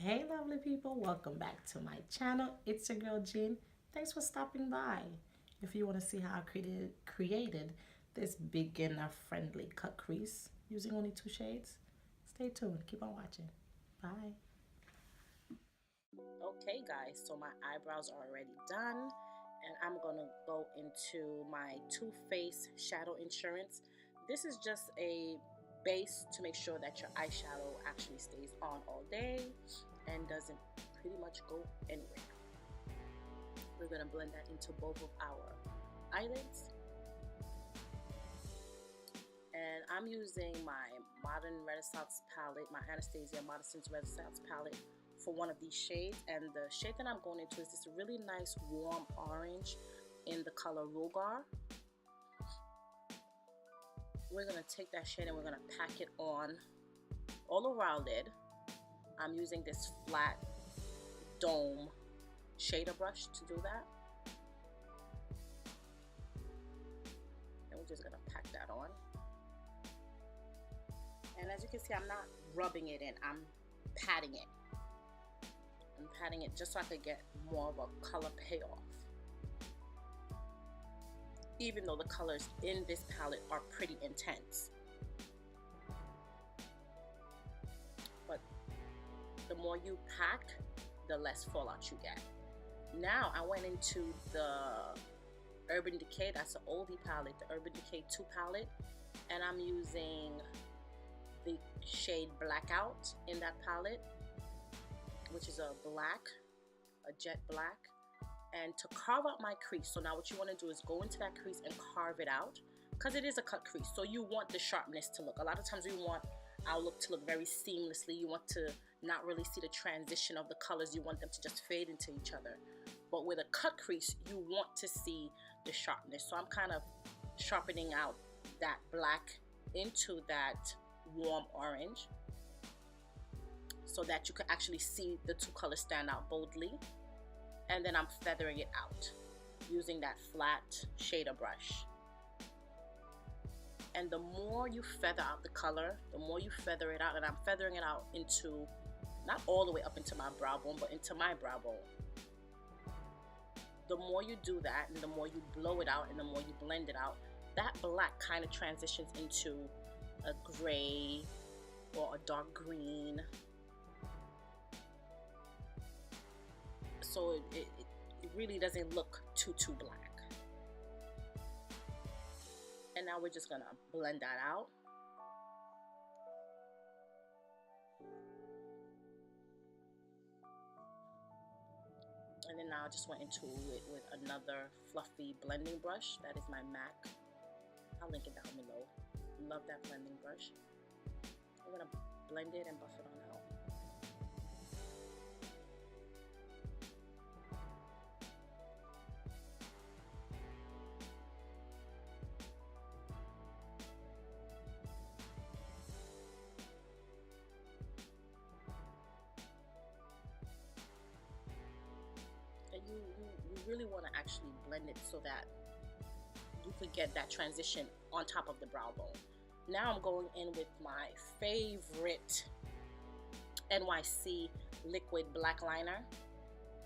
Hey lovely people, welcome back to my channel. It's your girl Jean. Thanks for stopping by. If you want to see how I created this beginner friendly cut crease using only two shades, stay tuned. Keep on watching. Bye. Okay guys, so my eyebrows are already done and I'm gonna go into my Too Faced Shadow Insurance. This is just a base to make sure that your eyeshadow actually stays on all day and doesn't pretty much go anywhere. We're gonna blend that into both of our eyelids. And I'm using my Modern Renaissance palette, my Anastasia Modern Renaissance palette for one of these shades. And the shade that I'm going into is this really nice warm orange in the color Rogar. We're gonna take that shade and we're gonna pack it on all over our lid. I'm using this flat dome shader brush to do that. And we're just gonna pack that on. And as you can see, I'm not rubbing it in, I'm patting it. I'm patting it just so I could get more of a color payoff. Even though the colors in this palette are pretty intense. But the more you pack, the less fallout you get. Now I went into the Urban Decay, that's an oldie palette, the Urban Decay 2 palette, and I'm using the shade Blackout in that palette, which is a black, a jet black, and to carve out my crease. So now what you want to do is go into that crease and carve it out, because it is a cut crease, so you want the sharpness to look. A lot of times we want our look to look very seamlessly. You want to not really see the transition of the colors. You want them to just fade into each other. But with a cut crease, you want to see the sharpness. So I'm kind of sharpening out that black into that warm orange so that you can actually see the two colors stand out boldly. And then I'm feathering it out using that flat shader brush. And the more you feather out the color, the more you feather it out, and I'm feathering it out into, not all the way up into my brow bone, but into my brow bone. The more you do that, and the more you blow it out, and the more you blend it out, that black kind of transitions into a gray or a dark green. So it really doesn't look too black. And now we're just gonna blend that out. And then now I just went into it with another fluffy blending brush. That is my MAC. I'll link it down below. Love that blending brush. I'm gonna blend it and buff it on out. And you really want to actually blend it so that you could get that transition on top of the brow bone. Now I'm going in with my favorite NYC liquid black liner.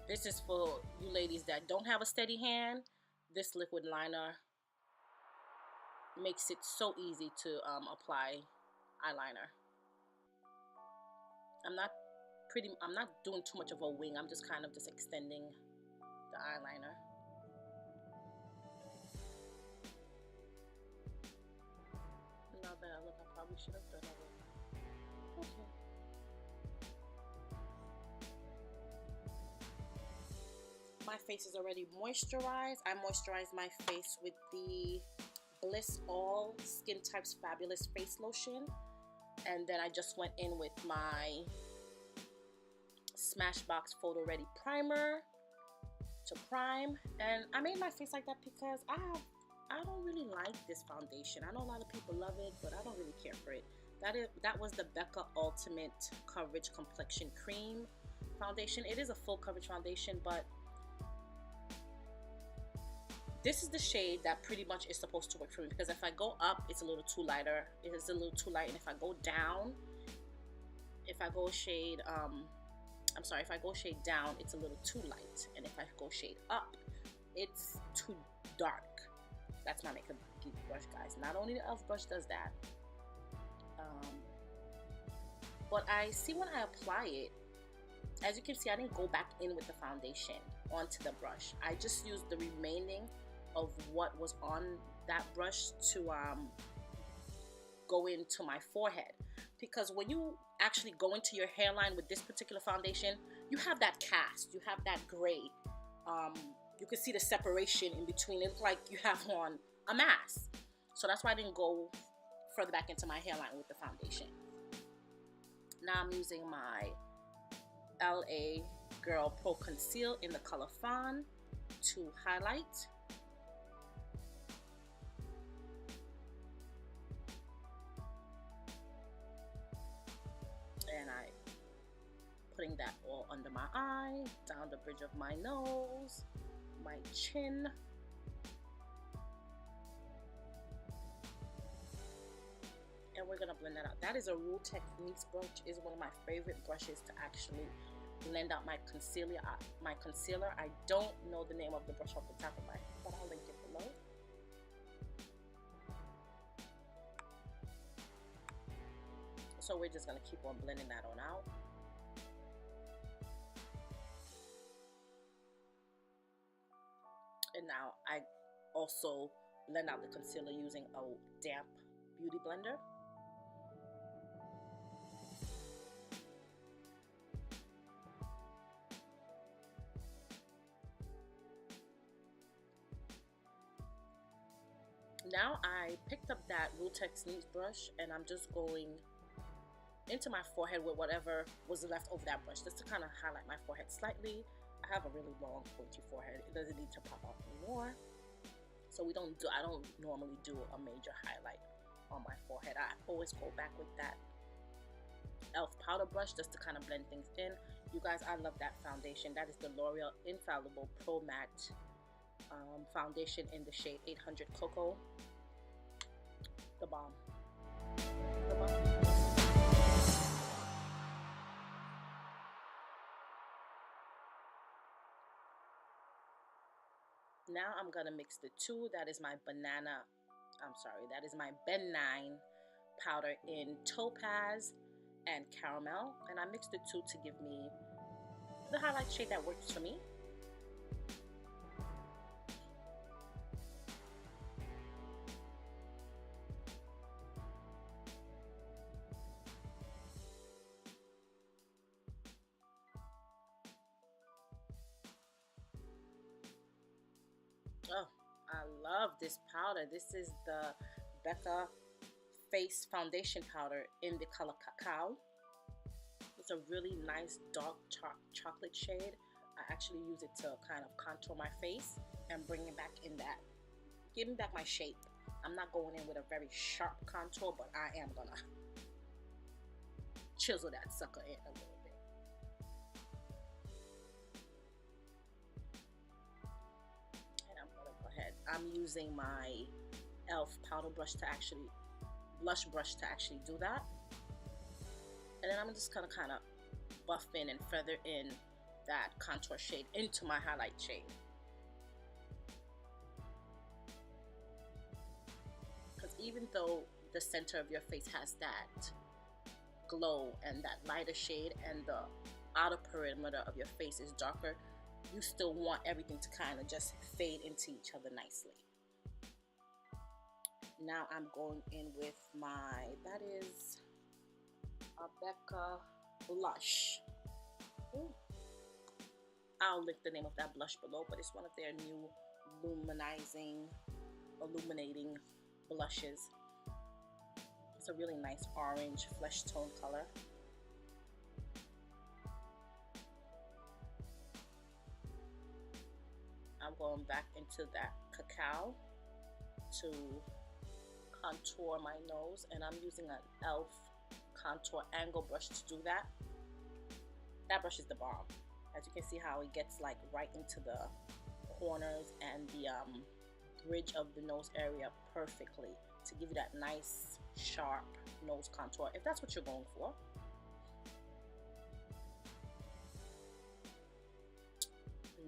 This is for you ladies that don't have a steady hand. This liquid liner makes it so easy to apply eyeliner. I'm not doing too much of a wing. I'm just kind of just extending the eyeliner. Now that I look, I probably should have done it. Okay. My face is already moisturized. I moisturize my face with the Bliss All Skin Types Fabulous Face Lotion. And then I just went in with my Smashbox Photo Ready Primer to prime. And I made my face like that because I don't really like this foundation. I know a lot of people love it, but I don't really care for it. That was the BECCA Ultimate Coverage Complexion Cream foundation. It is a full coverage foundation, but this is the shade that pretty much is supposed to work for me, because if I go up, it's a little too lighter. It is a little too light, and if I go down, if I go shade I'm sorry, if I go shade down, it's a little too light, and if I go shade up, it's too dark. That's my makeup geek brush, guys. Not only the e.l.f. brush does that, but I see when I apply it, as you can see, I didn't go back in with the foundation onto the brush. I just used the remaining of what was on that brush to go into my forehead, because when you actually go into your hairline with this particular foundation, you have that cast, you have that gray. You can see the separation in between. It's like you have on a mask. So that's why I didn't go further back into my hairline with the foundation. Now I'm using my LA Girl Pro Conceal in the color FAWN to highlight. And I putting that all under my eye, down the bridge of my nose, my chin. And we're gonna blend that out. That is a Real Techniques brush. Is one of my favorite brushes to actually blend out my concealer. I don't know the name of the brush off the top of my head, but I'll link it below. So we're just gonna keep on blending that on out. And now I also blend out the concealer using a damp beauty blender. Now I picked up that Real Techniques brush and I'm just going into my forehead with whatever was left over that brush, just to kind of highlight my forehead slightly. I have a really long pointy forehead. It doesn't need to pop out anymore. So I don't normally do a major highlight on my forehead. I always go back with that e.l.f. powder brush just to kind of blend things in. You guys, I love that foundation. That is the L'Oreal Infallible Pro Matte foundation in the shade 800 Cocoa. The bomb. The bomb. Now I'm gonna mix the two. That is my that is my Ben 9 powder in Topaz and Caramel, and I mixed the two to give me the highlight shade that works for me. Oh, I love this powder. This is the BECCA Face Foundation Powder in the color Cacao. It's a really nice dark chocolate shade. I actually use it to kind of contour my face and bring it back in that, give me back my shape. I'm not going in with a very sharp contour, but I am gonna chisel that sucker in a little bit. I'm using my e.l.f. powder brush to actually, blush brush to actually do that. And then I'm just gonna kind of buff in and feather in that contour shade into my highlight shade. Because even though the center of your face has that glow and that lighter shade and the outer perimeter of your face is darker, you still want everything to kind of just fade into each other nicely. Now I'm going in with my, that is a BECCA blush. Ooh. I'll link the name of that blush below, but it's one of their new illuminating blushes. It's a really nice orange flesh tone color. I'm going back into that Cacao to contour my nose, and I'm using an e.l.f. contour angle brush to do that. That brush is the bomb. As you can see how it gets like right into the corners and the bridge of the nose area perfectly to give you that nice sharp nose contour if that's what you're going for.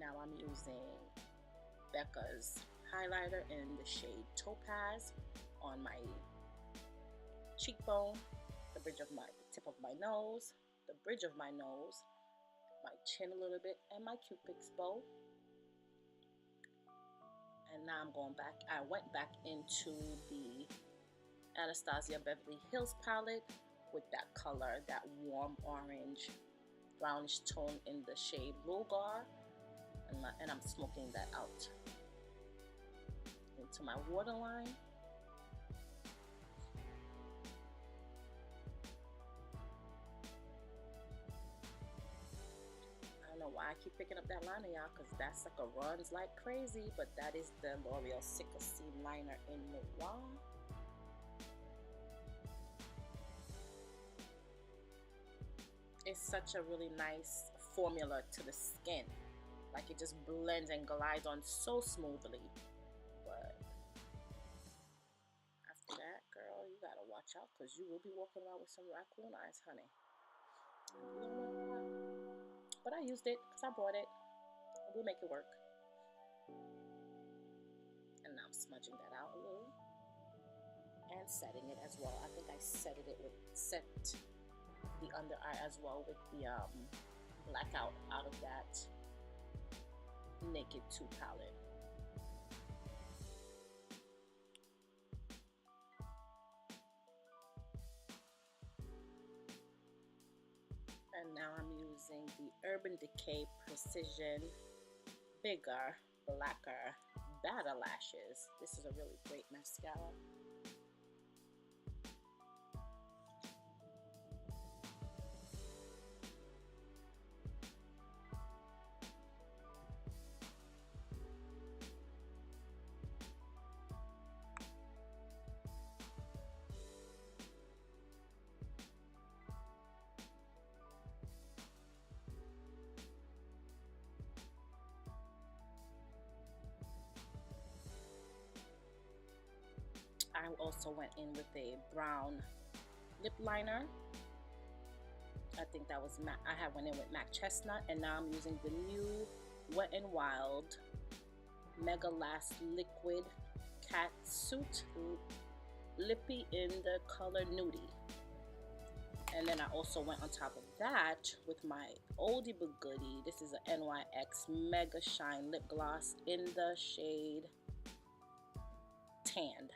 now I'm using BECCA's highlighter in the shade Topaz on my cheekbone, the tip of my nose, the bridge of my nose, my chin a little bit, and my Cupid's bow. And now I'm going back. I went back into the Anastasia Beverly Hills palette with that color, that warm orange, brownish tone in the shade Rogar, and I'm smoking that out into my waterline. I don't know why I keep picking up that liner, y'all, because that sucker runs like crazy, but that is the L'Oreal Sickle Seam Liner in Noir. It's such a really nice formula to the skin. Like, it just blends and glides on so smoothly. But after that, girl, you gotta watch out, because you will be walking around with some raccoon eyes, honey. But I used it because I bought it. We'll make it work. And now I'm smudging that out a little and setting it as well. I think I set the under eye as well with the Blackout out of that Naked 2 palette. And now I'm using the Urban Decay Precision Bigger, Blacker Battle Lashes. This is a really great mascara. I also went in with a brown lip liner. I think that was I had went in with MAC Chestnut, and now I'm using the new Wet n Wild Mega Last Liquid Catsuit Lippy in the color Nudie. And then I also went on top of that with my oldie but goodie. This is a NYX Mega Shine Lip Gloss in the shade Tanned.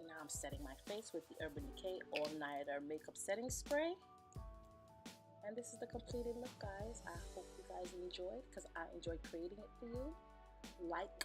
Now I'm setting my face with the Urban Decay All Nighter Makeup Setting Spray. And this is the completed look, guys. I hope you guys enjoyed, because I enjoyed creating it for you. Like,